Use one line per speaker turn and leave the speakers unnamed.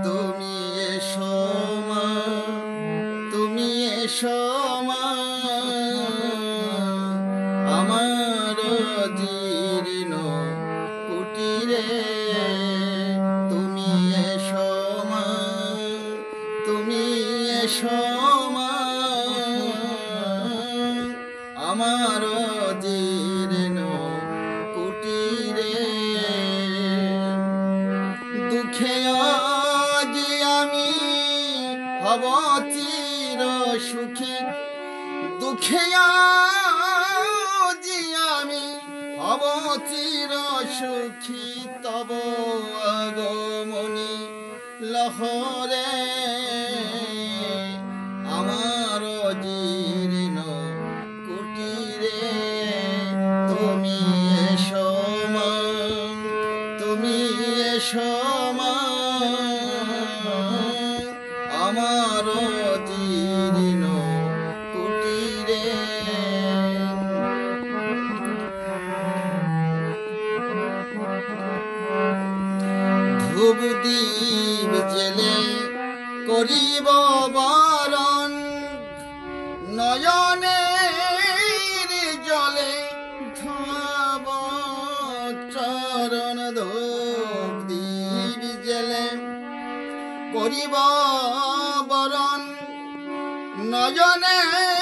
তুমি এসো মা, তুমি এসো মা, আমার জীর্ণ কুটিরে। তুমি এসো মা, তুমি এসো মা, আমার জীর্ণ কুটিরে। দুঃখে আজ আমি হব চির সুখী, দুঃখে আজ আমি হব চির সুখী, তব আগমনী লহরে আমার জীর্ণ কুটিরে। তুমি এসো মা, তুমি এসো মা, আমার জীর্ণ কুটিরে। ধূপ দীপ জেলে করিব বরণ, নয়নের জলে ধোয়াব চরণ। ধূপ দীপ জেলে করিব বরণ, নয়নের